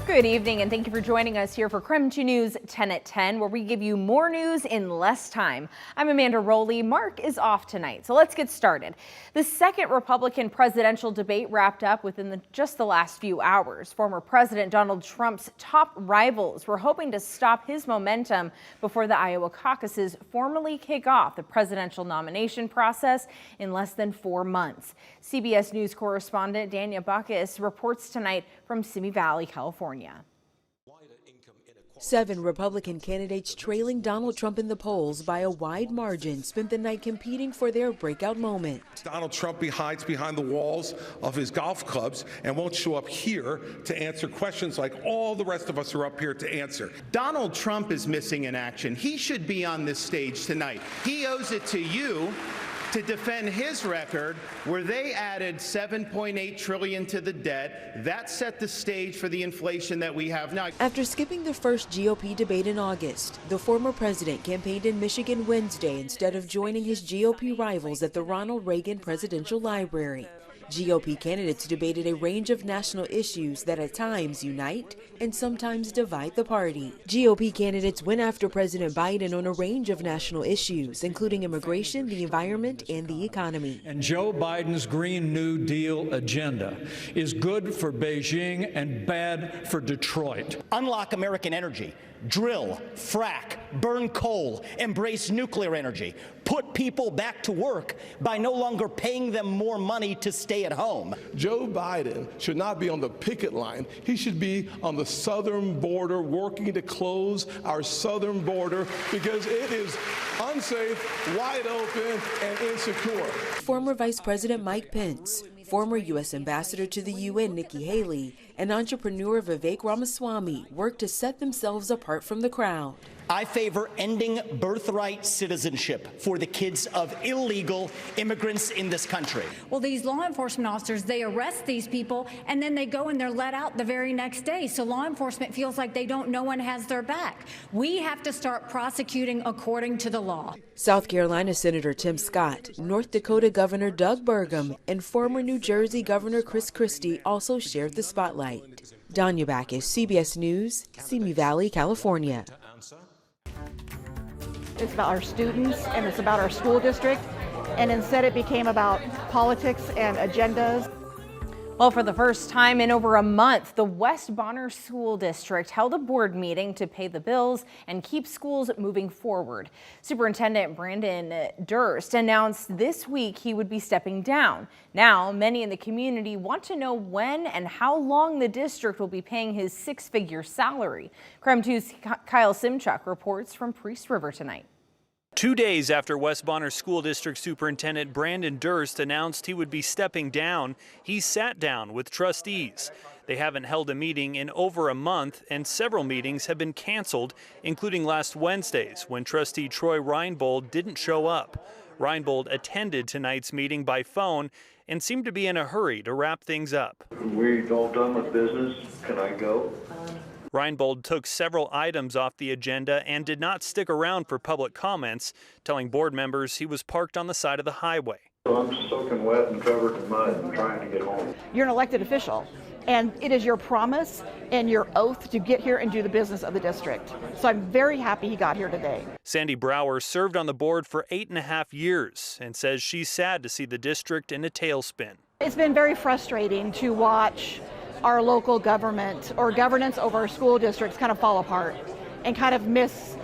Good evening and thank you for joining us here for KREM 2 News 10 at 10, where we give you more news in less time. I'm Amanda Rowley. Mark is off tonight, so let's get started. The second Republican presidential debate wrapped up within just the last few hours. Former President Donald Trump's top rivals were hoping to stop his momentum before the Iowa caucuses formally kick off the presidential nomination process in less than 4 months. CBS News correspondent Dania Bacchus reports tonight from Simi Valley, California. 7 Republican candidates trailing Donald Trump in the polls by a wide margin spent the night competing for their breakout moment. Donald Trump hides behind the walls of his golf clubs and won't show up here to answer questions like all the rest of us are up here to answer. Donald Trump is missing in action. He should be on this stage tonight. He owes it to you to defend his record, where they added $7.8 trillion to the debt. That set the stage for the inflation that we have now. After skipping the first GOP debate in August, the former president campaigned in Michigan Wednesday instead of joining his GOP rivals at the Ronald Reagan Presidential Library. GOP candidates debated a range of national issues that at times unite and sometimes divide the party. GOP candidates went after President Biden on a range of national issues, including immigration, the environment, and the economy. And Joe Biden's Green New Deal agenda is good for Beijing and bad for Detroit. Unlock American energy. Drill, frack, burn coal, embrace nuclear energy. Put people back to work by no longer paying them more money to stay at home. Joe Biden should not be on the picket line. He should be on the southern border working to close our southern border because it is unsafe, wide open, and insecure. Former Vice President Mike Pence, former U.S. Ambassador to the UN Nikki Haley, and entrepreneur Vivek Ramaswamy worked to set themselves apart from the crowd. I favor ending birthright citizenship for the kids of illegal immigrants in this country. Well, these law enforcement officers, they arrest these people and then they go and they're let out the very next day. So law enforcement feels like no one has their back. We have to start prosecuting according to the law. South Carolina Senator Tim Scott, North Dakota Governor Doug Burgum, and former New Jersey Governor Chris Christie also shared the spotlight. Dania Bacchus, CBS News, Simi Valley, California. It's about our students and it's about our school district, and instead it became about politics and agendas. Well, for the first time in over a month, the West Bonner School District held a board meeting to pay the bills and keep schools moving forward. Superintendent Brandon Durst announced this week he would be stepping down. Now, many in the community want to know when and how long the district will be paying his 6-figure salary. KREM 2's Kyle Simchuk reports from Priest River tonight. 2 days after West Bonner School District Superintendent Brandon Durst announced he would be stepping down, he sat down with trustees. They haven't held a meeting in over a month, and several meetings have been canceled, including last Wednesday's when trustee Troy Reinbold didn't show up. Reinbold attended tonight's meeting by phone and seemed to be in a hurry to wrap things up. We're all done with business. Can I go? Reinbold took several items off the agenda and did not stick around for public comments, telling board members he was parked on the side of the highway. I'm soaking wet and covered in mud and trying to get home. You're an elected official, and it is your promise and your oath to get here and do the business of the district. So I'm very happy he got here today. Sandy Brower served on the board for 8.5 years and says she's sad to see the district in a tailspin. It's been very frustrating to watch our local government or governance over our school districts kind of fall apart and kind of miss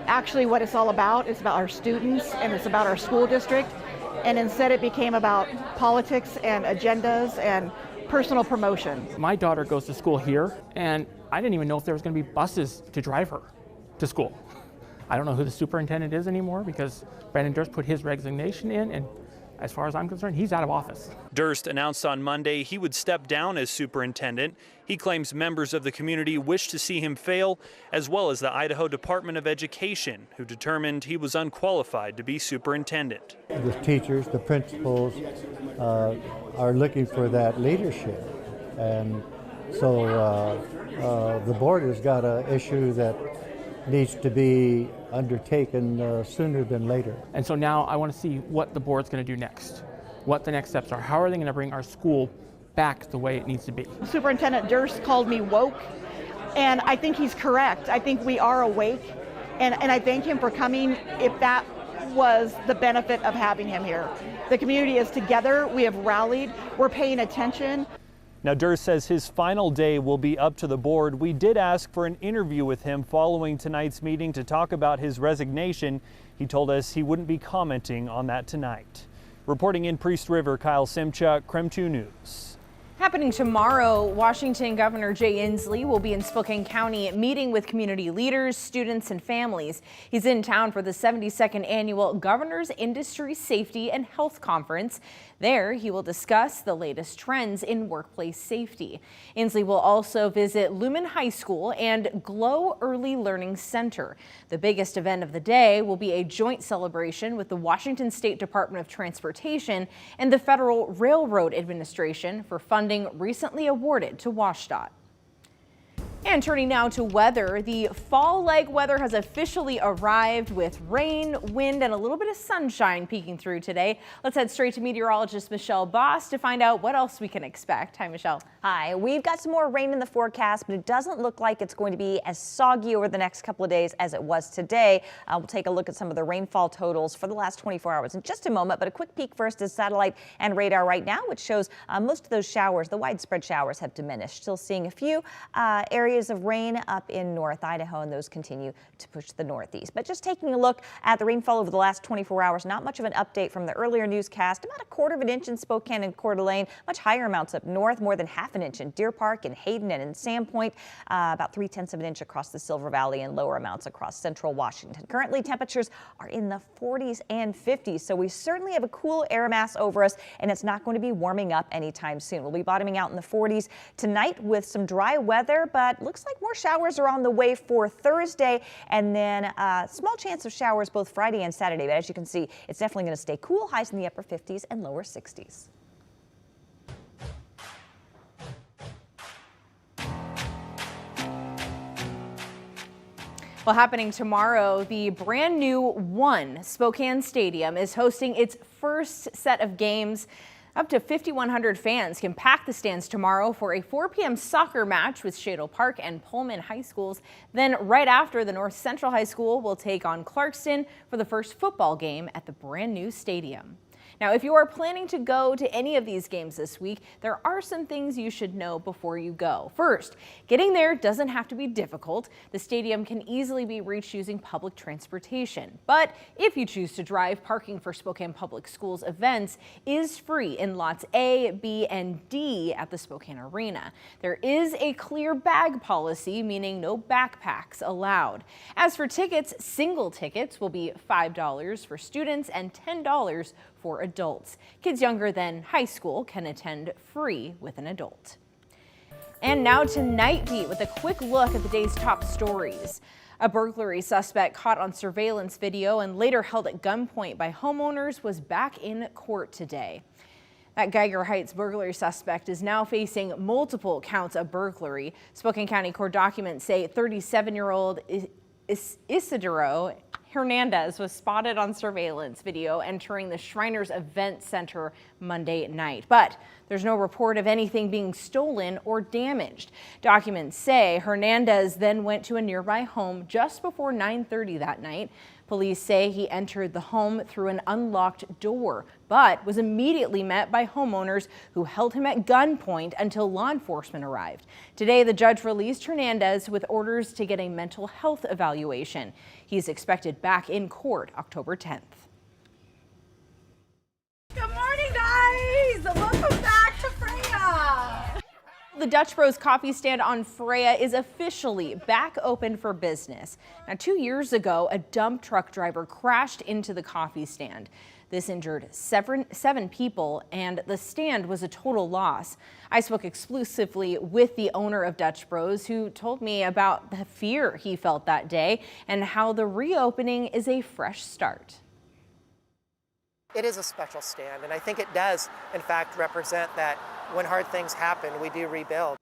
actually what it's all about. It's about our students and it's about our school district, and instead it became about politics and agendas and personal promotion. My daughter goes to school here, and I didn't even know if there was going to be buses to drive her to school. I don't know who the superintendent is anymore because Brandon Durst put his resignation in, and as far as I'm concerned, he's out of office. Durst announced on Monday he would step down as superintendent. He claims members of the community wish to see him fail, as well as the Idaho Department of Education, who determined he was unqualified to be superintendent. The teachers, the principals are looking for that leadership. And so the board has got an issue that needs to be undertaken sooner than later. And so now I want to see what the board's going to do next, what the next steps are. How are they going to bring our school back the way it needs to be. Superintendent Durst called me woke, and I think he's correct. I think we are awake, and I thank him for coming if that was the benefit of having him here. The community is together, we have rallied, we're paying attention. Now, Durst says his final day will be up to the board. We did ask for an interview with him following tonight's meeting to talk about his resignation. He told us he wouldn't be commenting on that tonight. Reporting in Priest River, Kyle Simchuk, KREM 2 News. Happening tomorrow, Washington Governor Jay Inslee will be in Spokane County meeting with community leaders, students, and families. He's in town for the 72nd annual Governor's Industry Safety and Health Conference. There, he will discuss the latest trends in workplace safety. Inslee will also visit Lumen High School and Glow Early Learning Center. The biggest event of the day will be a joint celebration with the Washington State Department of Transportation and the Federal Railroad Administration for funding recently awarded to WashDOT. And turning now to weather, the fall-like weather has officially arrived with rain, wind, and a little bit of sunshine peeking through today. Let's head straight to meteorologist Michelle Boss to find out what else we can expect. Hi, Michelle. Hi, we've got some more rain in the forecast, but it doesn't look like it's going to be as soggy over the next couple of days as it was today. We'll take a look at some of the rainfall totals for the last 24 hours in just a moment, but a quick peek first is satellite and radar right now, which shows most of those showers, the widespread showers, have diminished. Still seeing a few areas of rain up in North Idaho, and those continue to push the northeast. But just taking a look at the rainfall over the last 24 hours, not much of an update from the earlier newscast. About 1/4 of an inch in Spokane and Coeur d'Alene, much higher amounts up north, more than 1/2 inch in Deer Park and Hayden and in Sandpoint, about 3/10 of an inch across the Silver Valley, and lower amounts across central Washington. Currently, temperatures are in the 40s and 50s, so we certainly have a cool air mass over us, and it's not going to be warming up anytime soon. We'll be bottoming out in the 40s tonight with some dry weather, but looks like more showers are on the way for Thursday, and then a small chance of showers both Friday and Saturday. But as you can see, it's definitely going to stay cool, highs in the upper 50s and lower 60s. Well, happening tomorrow, the brand new Spokane Stadium is hosting its first set of games. Up to 5,100 fans can pack the stands tomorrow for a 4 p.m. soccer match with Shadle Park and Pullman High Schools. Then right after, the North Central High School will take on Clarkston for the first football game at the brand new stadium. Now, if you are planning to go to any of these games this week, there are some things you should know before you go. First, getting there doesn't have to be difficult. The stadium can easily be reached using public transportation. But if you choose to drive, parking for Spokane Public Schools events is free in lots A, B, and D at the Spokane Arena. There is a clear bag policy, meaning no backpacks allowed. As for tickets, single tickets will be $5 for students and $10 for adults. Kids younger than high school can attend free with an adult. And now to Night Beat with a quick look at the day's top stories. A burglary suspect caught on surveillance video and later held at gunpoint by homeowners was back in court today. That Geiger Heights burglary suspect is now facing multiple counts of burglary. Spokane County court documents say 37-year-old Isidro Hernandez was spotted on surveillance video entering the Shriners Event Center Monday night, but there's no report of anything being stolen or damaged. Documents say Hernandez then went to a nearby home just before 9:30 that night. Police say he entered the home through an unlocked door, but was immediately met by homeowners who held him at gunpoint until law enforcement arrived. Today, the judge released Hernandez with orders to get a mental health evaluation. He's expected back in court October 10th. Good morning, guys! Welcome back to Freya! The Dutch Bros coffee stand on Freya is officially back open for business. Now, 2 years ago, a dump truck driver crashed into the coffee stand. This injured seven people, and the stand was a total loss. I spoke exclusively with the owner of Dutch Bros, who told me about the fear he felt that day and how the reopening is a fresh start. It is a special stand, and I think it does, in fact, represent that when hard things happen, we do rebuild.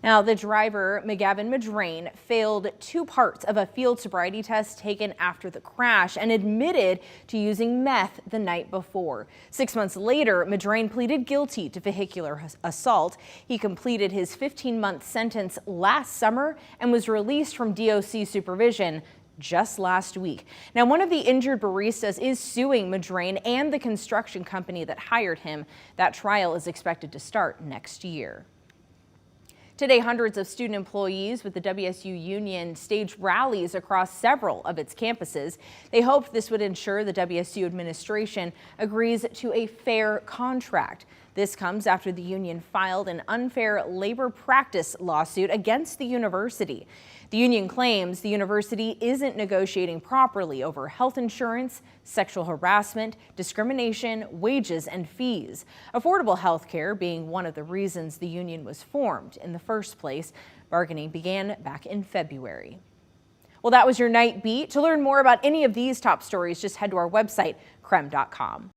Now, the driver, McGavin Madrain, failed 2 parts of a field sobriety test taken after the crash and admitted to using meth the night before. 6 months later, Madrain pleaded guilty to vehicular assault. He completed his 15-month sentence last summer and was released from DOC supervision just last week. Now, one of the injured baristas is suing Madrain and the construction company that hired him. That trial is expected to start next year. Today, hundreds of student employees with the WSU Union staged rallies across several of its campuses. They hoped this would ensure the WSU administration agrees to a fair contract. This comes after the union filed an unfair labor practice lawsuit against the university. The union claims the university isn't negotiating properly over health insurance, sexual harassment, discrimination, wages, and fees. Affordable health care being one of the reasons the union was formed in the first place. Bargaining began back in February. Well, that was your Night Beat. To learn more about any of these top stories, just head to our website, KREM.com.